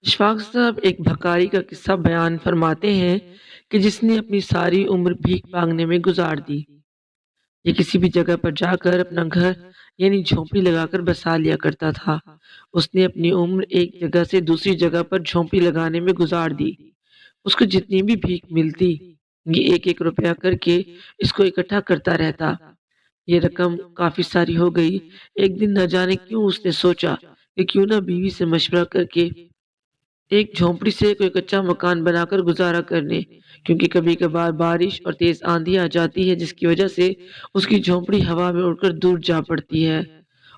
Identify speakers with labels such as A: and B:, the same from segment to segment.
A: इशफाक साहब एक भकारी का किस्सा बयान फरमाते हैं कि जिसने अपनी सारी उम्र भीख मांगने में गुजार दी। ये किसी भी जगह पर जाकर अपना घर यानी झोंपड़ी लगाकर बसा लिया करता था। उसने अपनी उम्र एक जगह से दूसरी जगह पर झोंपड़ी लगाने में गुजार दी। उसको जितनी भी भीख मिलती, ये एक एक रुपया करके इसको इकट्ठा करता रहता। ये रकम काफी सारी हो गई। एक दिन न जाने क्यों उसने सोचा कि क्यों ना बीवी से मशवरा करके एक झोंपड़ी से कोई कच्चा मकान बनाकर गुजारा करने, क्योंकि कभी कभार बारिश और तेज आंधी आ जाती है जिसकी वजह से उसकी झोंपड़ी हवा में उड़कर दूर जा पड़ती है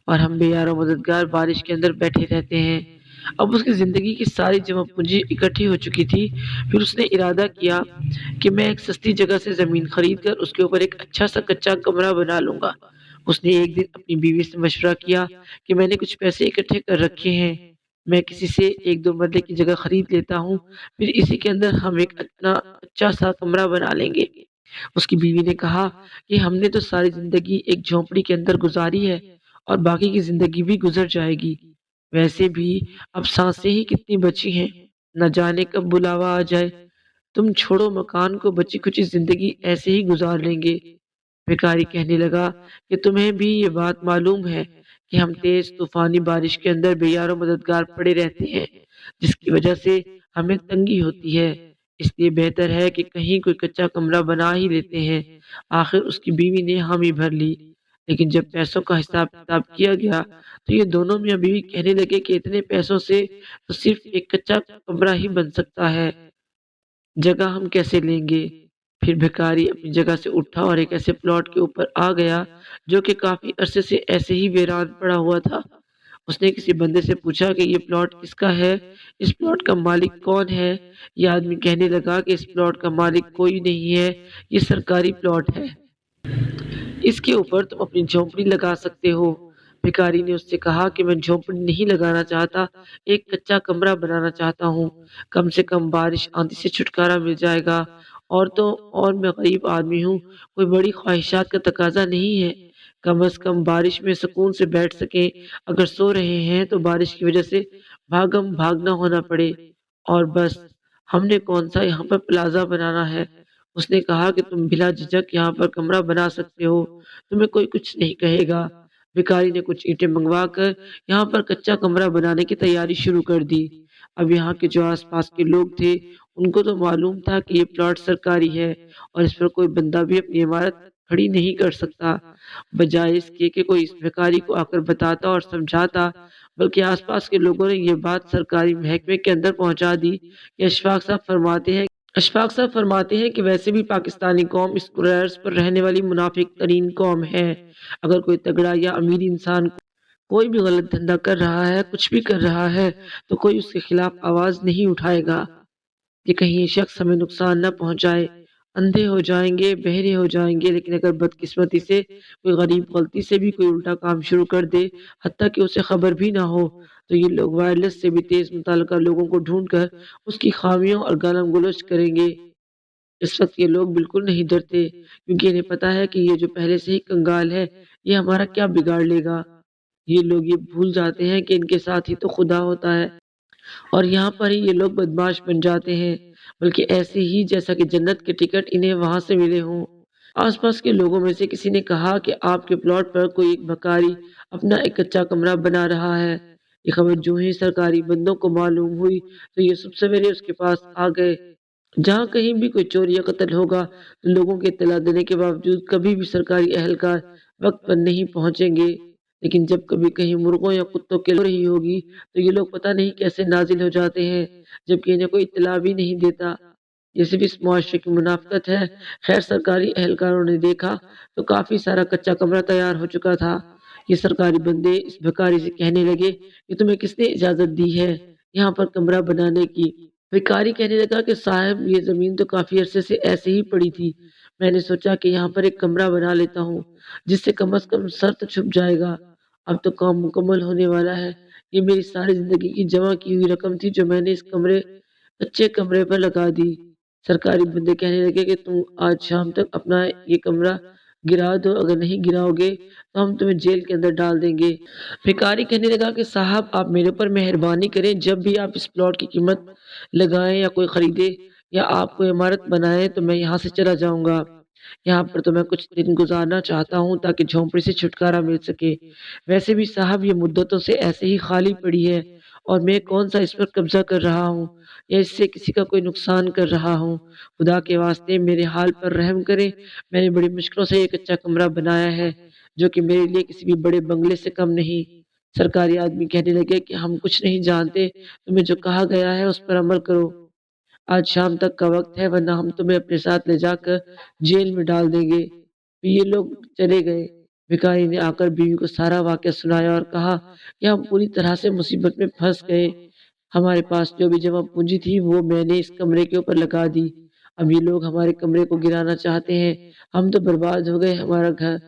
A: और हम बेयारो मददगार बारिश के अंदर बैठे रहते हैं। अब उसकी जिंदगी की सारी जमा पूंजी इकट्ठी हो चुकी थी। फिर उसने इरादा किया कि मैं एक सस्ती जगह से जमीन खरीद कर उसके ऊपर एक अच्छा सा कच्चा कमरा बना लूंगा। उसने एक दिन अपनी बीवी से मशवरा किया कि मैंने कुछ पैसे इकट्ठे कर रखे हैं, मैं किसी से एक दो मरले की जगह खरीद लेता हूँ, फिर इसी के अंदर हम एक अपना अच्छा सा कमरा बना लेंगे। उसकी बीवी ने कहा कि हमने तो सारी जिंदगी एक झोंपड़ी के अंदर गुजारी है और बाकी की जिंदगी भी गुजर जाएगी। वैसे भी अब सांसें ही कितनी बची हैं, न जाने कब बुलावा आ जाए। तुम छोड़ो मकान को, बची खुची जिंदगी ऐसे ही गुजार लेंगे। भिखारी कहने लगा कि तुम्हें भी ये बात मालूम है कि हम तेज तूफानी बारिश के अंदर बेयारो मददगार पड़े रहते हैं, जिसकी वजह से हमें तंगी होती है। इसलिए बेहतर है कि कहीं कोई कच्चा कमरा बना ही लेते हैं। आखिर उसकी बीवी ने हामी भर ली। लेकिन जब पैसों का हिसाब किताब किया गया तो ये दोनों मियाँ बीवी कहने लगे कि इतने पैसों से तो सिर्फ एक कच्चा कमरा ही बन सकता है, जगह हम कैसे लेंगे। फिर भिखारी अपनी जगह से उठा और एक ऐसे प्लॉट के ऊपर आ गया जो कि काफी अरसे से ऐसे ही वीरान पड़ा हुआ था। उसने किसी बंदे से पूछा कि ये प्लॉट किसका है, इस प्लॉट का मालिक कौन है। ये आदमी कहने लगा कि इस प्लॉट का मालिक कोई नहीं है, ये सरकारी प्लॉट है, इसके ऊपर तुम अपनी झोंपड़ी लगा सकते हो। भिखारी ने उससे कहा कि मैं झोंपड़ी नहीं लगाना चाहता, एक कच्चा कमरा बनाना चाहता हूँ। कम से कम बारिश आंधी से छुटकारा मिल जाएगा। और तो और मैं गरीब आदमी हूँ, कोई बड़ी ख्वाहिशात का तकाजा नहीं है। कम से कम बारिश में सुकून से बैठ सकें, अगर सो रहे हैं तो बारिश की वजह से भागम भाग ना होना पड़े। और बस, हमने कौन सा यहाँ पर प्लाजा बनाना है। उसने कहा कि तुम बिला झिझक यहाँ पर कमरा बना सकते हो, तुम्हें कोई कुछ नहीं कहेगा। भिखारी ने कुछ ईंटें मंगवा कर यहाँ पर कच्चा कमरा बनाने की तैयारी शुरू कर दी। अब यहाँ के जो आसपास के लोग थे, उनको तो मालूम था कि ये प्लॉट सरकारी है और इस पर कोई बंदा भी अपनी इमारत खड़ी नहीं कर सकता। बजाय इसके कि कोई इस भिखारी को आकर बताता और समझाता, बल्कि आसपास के लोगों ने ये बात सरकारी महकमे के अंदर पहुंचा दी कि अशफाक साहब फरमाते हैं कि वैसे भी पाकिस्तानी कौम स्क्वायर्स पर रहने वाली मुनाफिक तरीन कौम है। अगर कोई तगड़ा या अमीर इंसान कोई भी गलत धंधा कर रहा है, कुछ भी कर रहा है, तो कोई उसके खिलाफ आवाज नहीं उठाएगा कि कहीं ये शख्स हमें नुकसान न पहुंचाए। अंधे हो जाएंगे, बहरे हो जाएंगे, लेकिन अगर बदकिस्मती से कोई गरीब गलती से भी कोई उल्टा काम शुरू कर दे, हत्ता कि उसे खबर भी ना हो, तो ये लोग वायरलेस से भी तेज मुतल्लिका लोगों को ढूंढ कर उसकी खामियों और गालम गलोच करेंगे। इस वक्त ये लोग बिल्कुल नहीं डरते, क्योंकि इन्हें पता है कि ये जो पहले से ही कंगाल है, ये हमारा क्या बिगाड़ लेगा। ये लोग ये भूल जाते हैं कि इनके साथ ही तो खुदा होता है और यहाँ पर ही ये लोग बदमाश बन जाते हैं, बल्कि ऐसे ही जैसा कि जन्नत के टिकट इन्हें वहां से मिले हों। आसपास के लोगों में से किसी ने कहा कि आपके प्लॉट पर कोई एक भिखारी अपना एक कच्चा कमरा बना रहा है। ये खबर जो ही सरकारी बंदों को मालूम हुई तो ये सब सवेरे उसके पास आ गए। जहाँ कहीं भी कोई चोरी या कत्ल होगा तो लोगों के इत्तला देने के बावजूद कभी भी सरकारी अहलकार वक्त पर नहीं पहुंचेंगे। लेकिन जब कभी कहीं मुर्गों या कुत्तों की रही होगी तो ये लोग पता नहीं कैसे नाजिल हो जाते हैं, जबकि इन्हें कोई इत्तला भी नहीं देता। ये सिर्फ इस मुआशरे की मुनाफिकत है। खैर, सरकारी अहलकारों ने देखा तो काफी सारा कच्चा कमरा तैयार हो चुका था। ये सरकारी बंदे इस भिखारी से कहने लगे कि तुम्हें किसने इजाजत दी है यहाँ पर कमरा बनाने की। भिखारी कहने लगा कि साहब, ये जमीन तो काफी अरसे से ऐसे ही पड़ी थी, मैंने सोचा कि यहाँ पर एक कमरा बना लेता हूँ, जिससे कम से कम सर तो छुप जाएगा। अब तो काम मुकम्मल होने वाला है। ये मेरी सारी जिंदगी की जमा की हुई रकम थी जो मैंने इस कच्चे कमरे पर लगा दी। सरकारी बंदे कहने लगे कि तुम आज शाम तक अपना ये कमरा गिरा दो, अगर नहीं गिराओगे तो हम तुम्हें जेल के अंदर डाल देंगे। भिखारी कहने लगा कि साहब आप मेरे ऊपर मेहरबानी करें, जब भी आप इस प्लॉट की कीमत लगाएं या कोई खरीदे या आप कोई इमारत बनाएं तो मैं यहाँ से चला जाऊंगा। यहाँ पर तो मैं कुछ दिन गुजारना चाहता हूँ ताकि झोंपड़ी से छुटकारा मिल सके। वैसे भी साहब ये मुद्दतों से ऐसे ही खाली पड़ी है और मैं कौन सा इस पर कब्जा कर रहा हूँ या इससे किसी का कोई नुकसान कर रहा हूँ। खुदा के वास्ते मेरे हाल पर रहम करें। मैंने बड़ी मुश्किलों से एक अच्छा कमरा बनाया है जो कि मेरे लिए किसी भी बड़े बंगले से कम नहीं। सरकारी आदमी कहने लगे कि हम कुछ नहीं जानते, तुम्हें जो कहा गया है उस पर अमल करो। आज शाम तक का वक्त है वरना हम तुम्हें अपने साथ ले जाकर जेल में डाल देंगे। फिर ये लोग चले गए। भिखारी ने आकर बीवी को सारा वाकया सुनाया और कहा कि हम पूरी तरह से मुसीबत में फंस गए। हमारे पास जो भी जमा पूंजी थी वो मैंने इस कमरे के ऊपर लगा दी। अब ये लोग हमारे कमरे को गिराना चाहते हैं। हम तो बर्बाद हो गए, हमारा घर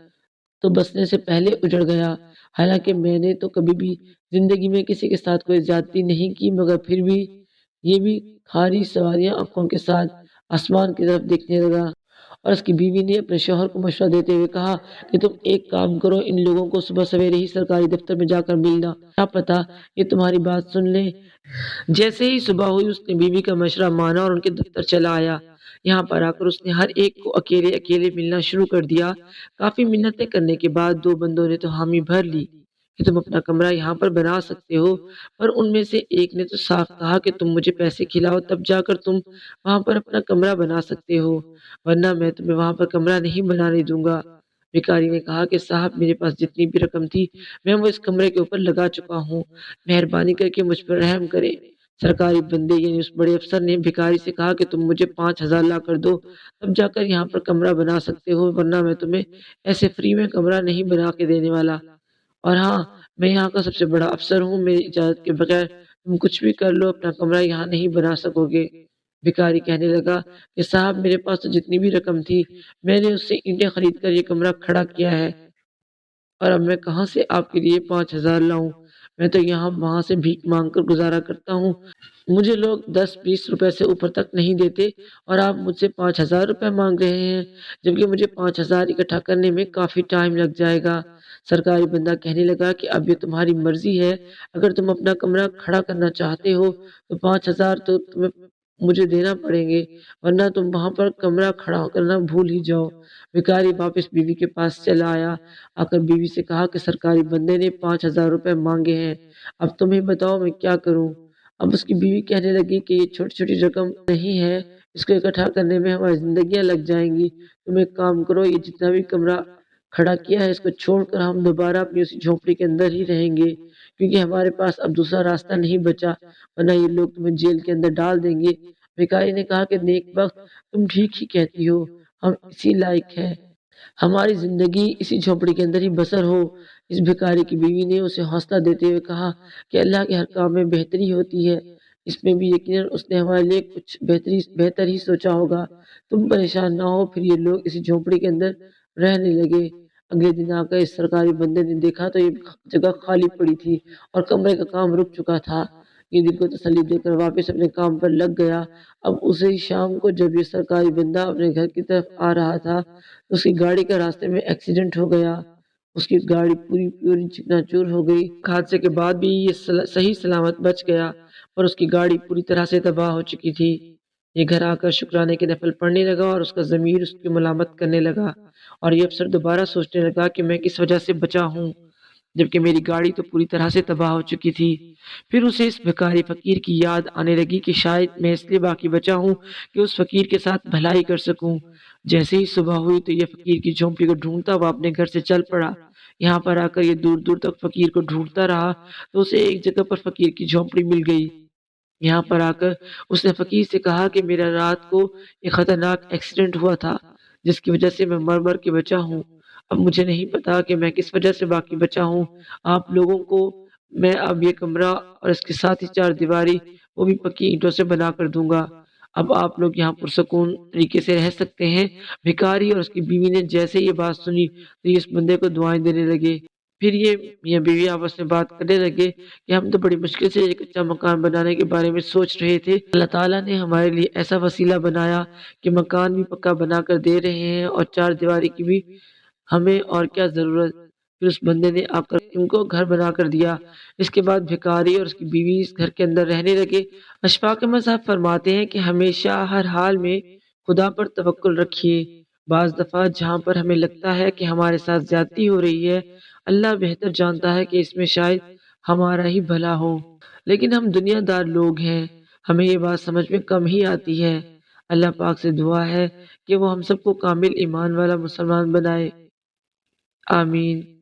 A: तो बसने से पहले उजड़ गया। हालांकि मैंने तो कभी भी जिंदगी में किसी के साथ कोई ज्यादती नहीं की, मगर फिर भी ये भी खारी सवारियां आंखों के साथ आसमान की तरफ देखने लगा। और उसकी बीवी ने अपने शौहर को मशवरा देते हुए कहा कि तुम एक काम करो, इन लोगों को सुबह सवेरे ही सरकारी दफ्तर में जाकर मिलना, क्या पता ये तुम्हारी बात सुन ले। जैसे ही सुबह हुई उसने बीवी का मशवरा माना और उनके दफ्तर चला आया। यहाँ पर आकर उसने हर एक को अकेले अकेले मिलना शुरू कर दिया। काफी मिन्नतें करने के बाद दो बंदों ने तो हामी भर ली कि तुम अपना कमरा यहाँ पर बना सकते हो, पर उनमें से एक ने तो साफ कहा कि तुम मुझे पैसे खिलाओ तब जाकर तुम वहां पर अपना कमरा बना सकते हो, वरना मैं तुम्हें वहां पर कमरा नहीं बनाने दूंगा। भिखारी ने कहा कि साहब मेरे पास जितनी भी रकम थी मैं वो इस कमरे के ऊपर लगा चुका हूँ, मेहरबानी करके मुझ पर रहम करें। सरकारी बंदे यानी उस बड़े अफसर ने भिखारी से कहा कि तुम मुझे 5,000 ला कर दो, तब जाकर यहाँ पर कमरा बना सकते हो, वरना मैं तुम्हें ऐसे फ्री में कमरा नहीं बना के देने वाला। और हाँ, मैं यहाँ का सबसे बड़ा अफसर हूँ, मेरी इजाजत के बगैर तुम कुछ भी कर लो, अपना कमरा यहाँ नहीं बना सकोगे। भिखारी कहने लगा कि साहब मेरे पास तो जितनी भी रकम थी मैंने उससे ईंटें खरीद कर ये कमरा खड़ा किया है, और अब मैं कहाँ से आपके लिए 5,000 लाऊं। मैं तो यहाँ वहां से भीख मांग कर गुजारा करता हूँ। मुझे लोग 10-20 रुपए से ऊपर तक नहीं देते और आप मुझसे 5,000 रुपये मांग रहे हैं, जबकि मुझे 5,000 इकट्ठा करने में काफी टाइम लग जाएगा। सरकारी बंदा कहने लगा कि अब ये तुम्हारी मर्जी है, अगर तुम अपना कमरा खड़ा करना चाहते हो तो 5,000 तो तुम्हें मुझे देना पड़ेंगे, वरना तुम वहां पर कमरा खड़ा करना भूल ही जाओ। भिखारी वापस बीवी के पास चला आया। आकर बीवी से कहा कि सरकारी बंदे ने 5,000 रुपये मांगे हैं, अब तुम्हें बताओ मैं क्या करूं। अब उसकी बीवी कहने लगी कि ये छोटी छोटी रकम नहीं है, इसको इकट्ठा करने में हमारी जिंदगियां लग जाएंगी। तुम एक काम करो, ये जितना भी कमरा खड़ा किया है इसको छोड़कर हम दोबारा अपनी उसी झोपड़ी के अंदर ही रहेंगे, क्योंकि हमारे पास अब दूसरा रास्ता नहीं बचा, वरना ये लोग तुम्हें जेल के अंदर डाल देंगे। भिखारी ने कहा कि नेक वक्त, तुम ठीक ही कहती हो, हम इसी लायक हैं, हमारी जिंदगी इसी झोपड़ी के अंदर ही बसर हो। इस भिखारी की बीवी ने उसे हौसला देते हुए कहा कि अल्लाह के हर काम में बेहतरी होती है, इसमें भी यकीनन उसने हमारे लिए कुछ बेहतर ही सोचा होगा। तुम परेशान ना हो। फिर ये लोग इसी झोपड़ी के अंदर रहने लगे। अगले दिन आकर इस सरकारी बंदे ने देखा तो ये जगह खाली पड़ी थी और कमरे का काम रुक चुका था। ये दिल को तसल्ली देकर वापस अपने काम पर लग गया। अब उसी शाम को जब ये सरकारी बंदा अपने घर की तरफ आ रहा था, उसकी गाड़ी का रास्ते में एक्सीडेंट हो गया। उसकी गाड़ी पूरी पूरी चकनाचूर हो गई। हादसे के बाद भी ये सही सलामत बच गया, पर उसकी गाड़ी पूरी तरह से तबाह हो चुकी थी। ये घर आकर शुक्राने के नफल पढ़ने लगा और उसका ज़मीर उसकी मलामत करने लगा, और ये अफसर दोबारा सोचने लगा कि मैं किस वजह से बचा हूँ, जबकि मेरी गाड़ी तो पूरी तरह से तबाह हो चुकी थी। फिर उसे इस भिखारी फकीर की याद आने लगी कि शायद मैं इसलिए बाकी बचा हूँ कि उस फकीर के साथ भलाई कर सकूं। जैसे ही सुबह हुई तो ये फकीर की झोंपड़ी को ढूंढता हुआ अपने घर से चल पड़ा। यहाँ पर आकर ये दूर दूर तक फकीर को ढूंढता रहा तो उसे एक जगह पर फकीर की झोंपड़ी मिल गई। यहाँ पर आकर उसने फकीर से कहा कि मेरा रात को एक खतरनाक एक्सीडेंट हुआ था, जिसकी वजह से मैं मर मर के बचा हूँ। अब मुझे नहीं पता कि मैं किस वजह से बाकी बचा हूँ। आप लोगों को मैं अब ये कमरा और इसके साथ ही चार दीवारी वो भी पक्की ईंटों से बना कर दूंगा। अब आप लोग यहाँ पुरसकून तरीके से रह सकते हैं। भिखारी और उसकी बीवी ने जैसे ये बात सुनी तो ये इस बंदे को दुआएं देने लगे। फिर ये मियाँ बीवी आपस में बात करने लगे कि हम तो बड़ी मुश्किल से एक अच्छा मकान बनाने के बारे में सोच रहे थे, अल्लाह ताला ने हमारे लिए ऐसा वसीला बनाया कि मकान भी पक्का बना कर दे रहे हैं और चार दीवारी की भी ہمیں اور کیا ضرورت؟ پھر اس بندے نے آ کر ان کو گھر بنا کر دیا۔ اس کے بعد بھکاری اور اس کی بیوی اس گھر کے اندر رہنے لگے۔ اشفاق احمد صاحب فرماتے ہیں کہ ہمیشہ ہر حال میں خدا پر توکل رکھیے۔ بعض دفعہ جہاں پر ہمیں لگتا ہے کہ ہمارے ساتھ زیادتی ہو رہی ہے، اللہ بہتر جانتا ہے کہ اس میں شاید ہمارا ہی بھلا ہو، لیکن ہم دنیا دار لوگ ہیں، ہمیں یہ بات سمجھ میں کم ہی آتی ہے۔ اللہ پاک سے دعا ہے کہ وہ ہم سب کو کامل ایمان والا مسلمان بنائے۔ آمین۔